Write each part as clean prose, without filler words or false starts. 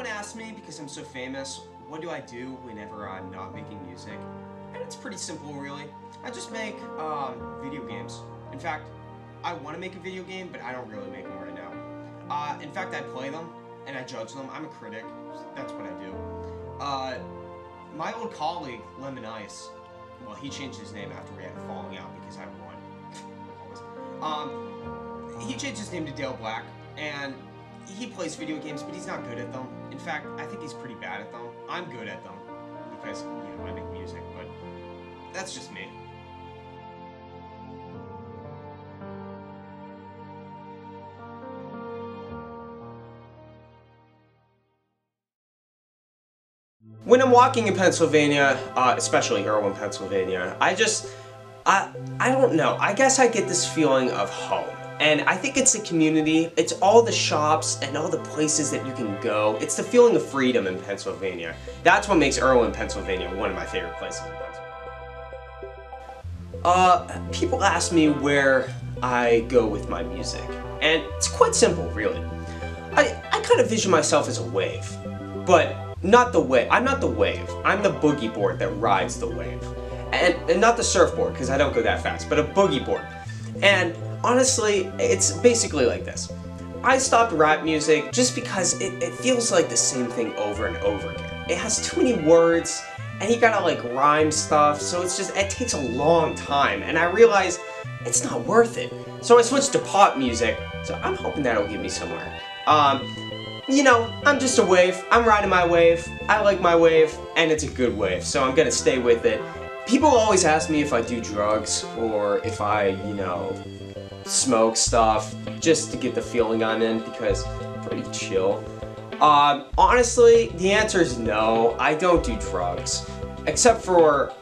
asks me, because I'm so famous, what do I do whenever I'm not making music? And it's pretty simple, really. I just make video games. In fact, I want to make a video game, but I don't really make them right now. In fact, I play them, and I judge them. I'm a critic. That's what I do. My old colleague, Lemon Ice, well, he changed his name after we had a falling out because I won. He changed his name to Dale Black, and he plays video games, but he's not good at them. In fact, I think he's pretty bad at them. I'm good at them because, you know, I make music, but that's just me. When I'm walking in Pennsylvania, especially Irwin, Pennsylvania, I don't know. I guess I get this feeling of home. And I think it's the community, it's all the shops and all the places that you can go. It's the feeling of freedom in Pennsylvania. That's what makes Irwin, Pennsylvania one of my favorite places in Pennsylvania. People ask me where I go with my music. And it's quite simple, really. I kind of vision myself as a wave. But not the wave. I'm not the wave. I'm the boogie board that rides the wave. And not the surfboard, because I don't go that fast, but a boogie board. And honestly, it's basically like this. I stopped rap music just because it feels like the same thing over and over again. It has too many words, and you gotta like rhyme stuff, so it takes a long time, and I realize it's not worth it. So I switched to pop music, so I'm hoping that'll get me somewhere. You know, I'm just a wave. I'm riding my wave. I like my wave, and it's a good wave, so I'm gonna stay with it. People always ask me if I do drugs, or if I, you know, smoke stuff just to get the feeling I'm in, because I'm pretty chill. Honestly, the answer is no. I don't do drugs, except for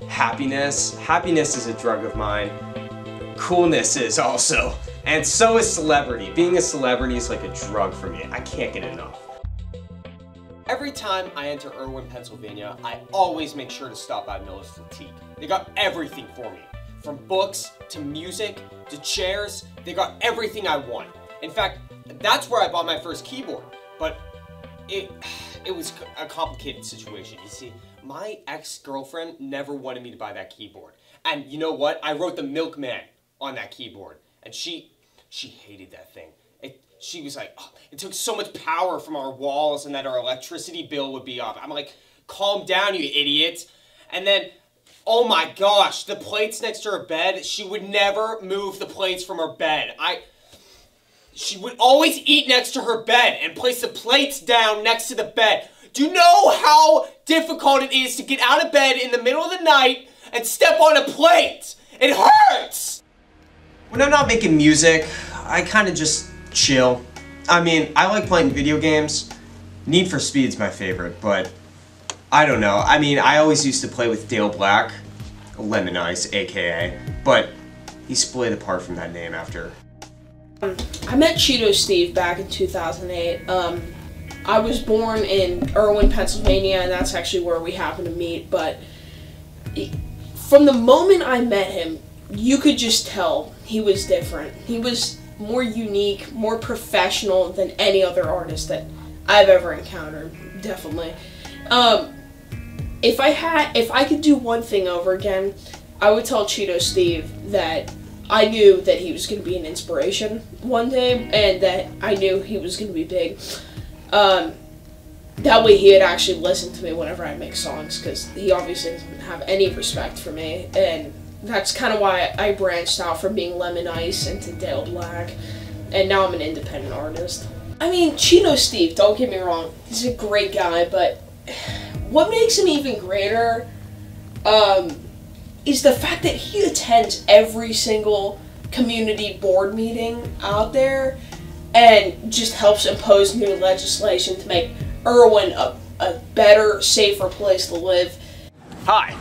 happiness. Happiness is a drug of mine. Coolness is also, and so is celebrity. Being a celebrity is like a drug for me. I can't get enough. Every time I enter Irwin, Pennsylvania, I always make sure to stop by Miller's Boutique. They got everything for me. From books, to music, to chairs, they got everything I want. In fact, that's where I bought my first keyboard. But it was a complicated situation. You see, my ex-girlfriend never wanted me to buy that keyboard. And you know what? I wrote the milkman on that keyboard. And she hated that thing. She was like, oh, it took so much power from our walls and that our electricity bill would be up. I'm like, calm down, you idiot. And then, oh my gosh, the plates next to her bed, she would never move the plates from her bed. She would always eat next to her bed and place the plates down next to the bed. Do you know how difficult it is to get out of bed in the middle of the night and step on a plate? It hurts! When I'm not making music, I kind of just chill. I mean, I like playing video games. Need for Speed's my favorite, but I don't know. I mean, I always used to play with Dale Black, Lemon Ice, aka, but he split apart from that name after. I met Cheeto Steve back in 2008. I was born in Irwin, Pennsylvania, and that's actually where we happened to meet, but from the moment I met him, you could just tell he was different. He was more unique, more professional than any other artist that I've ever encountered, definitely. If I could do one thing over again, I would tell Cheeto Steve that I knew that he was going to be an inspiration one day, and that I knew he was going to be big. That way he'd actually listen to me whenever I make songs, because he obviously doesn't have any respect for me, and that's kind of why I branched out from being Lemon Ice into Dale Black, and now I'm an independent artist. I mean, Cheeto Steve, don't get me wrong, he's a great guy, but what makes him even greater is the fact that he attends every single community board meeting out there and just helps impose new legislation to make Irwin a better, safer place to live. Hi.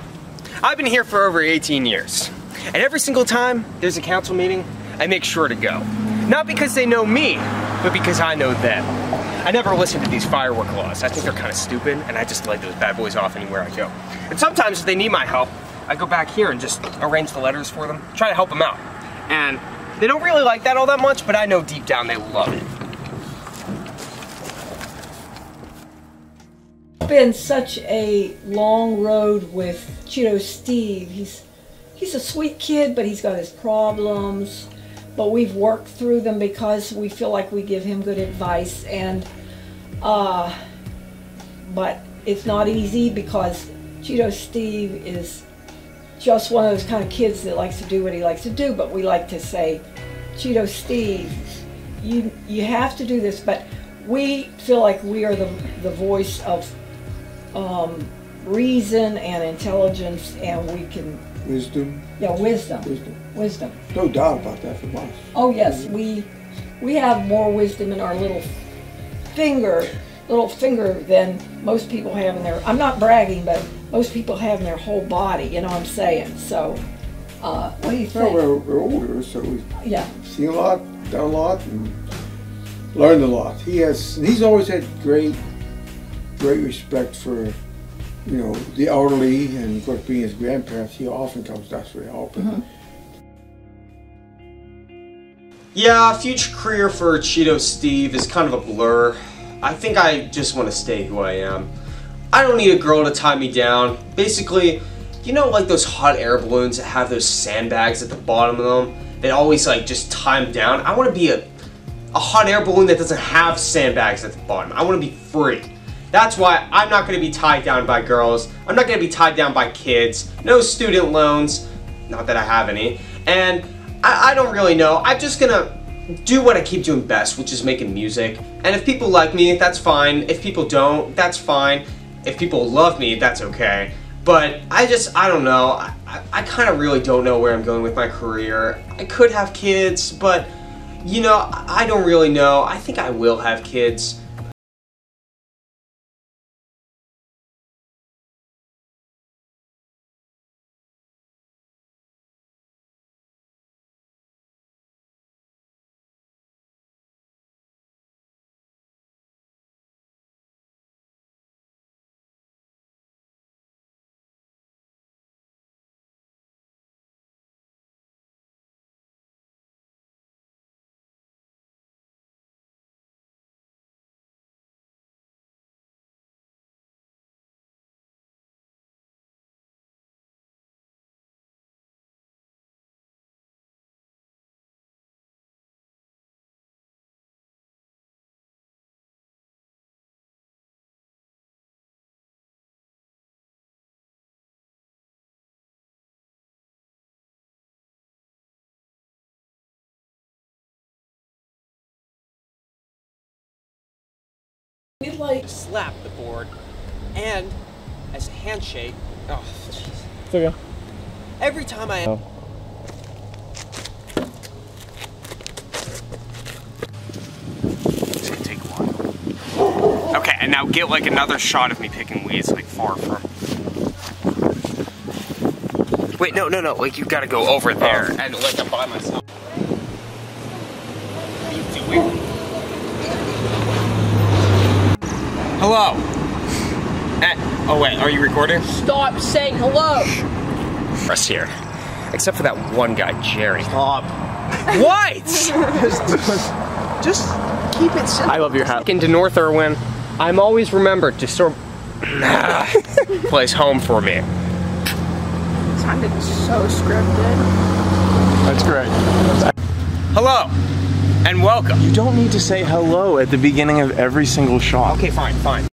I've been here for over 18 years, and every single time there's a council meeting, I make sure to go. Not because they know me, but because I know them. I never listen to these firework laws. I think they're kind of stupid, and I just let those bad boys off anywhere I go. And sometimes if they need my help, I go back here and just arrange the letters for them, try to help them out. And they don't really like that all that much, but I know deep down they love it. been such a long road with Cheeto Steve. He's a sweet kid, but he's got his problems. But we've worked through them because we feel like we give him good advice. And but it's not easy because Cheeto Steve is just one of those kind of kids that likes to do what he likes to do. But we like to say, Cheeto Steve, you have to do this. But we feel like we are the voice of reason and intelligence, and we can... Wisdom? Yeah, wisdom. Wisdom. No doubt about that from us. Oh yes, we have more wisdom in our little finger than most people have in their... I'm not bragging, but most people have in their whole body, you know what I'm saying? So, what do you think? Well, we're older, so we've seen a lot, done a lot, and learned a lot. He's always had great respect for, you know, the elderly, and of course being his grandparents, he often comes to us for help. Yeah, future career for Cheeto Steve is kind of a blur. I think I just want to stay who I am. I don't need a girl to tie me down. Basically, you know, like those hot air balloons that have those sandbags at the bottom of them? They always like just tie them down. I want to be a hot air balloon that doesn't have sandbags at the bottom. I want to be free. That's why I'm not going to be tied down by girls. I'm not going to be tied down by kids. No student loans. Not that I have any. And I don't really know. I'm just going to do what I keep doing best, which is making music. And if people like me, that's fine. If people don't, that's fine. If people love me, that's okay. But I don't know. I kind of really don't know where I'm going with my career. I could have kids, but, you know, I don't really know. I think I will have kids. We'd like to slap the board, and as a handshake, oh jeez. It's okay. Every time I... Oh. It's gonna take a while. Okay, and now get like another shot of me picking weeds, like far from... Wait, no, like you've gotta go over there, and like I'm by myself. What are you doing? Hello. Oh wait, are you recording? Stop saying hello. Us here, except for that one guy, Jerry. Stop. What? Just keep it simple. I love your hat. Into North Irwin, I'm always remembered to sort of place home for me. Sounded so scripted. That's great. Hello, and welcome. You don't need to say hello at the beginning of every single shot. Okay, fine.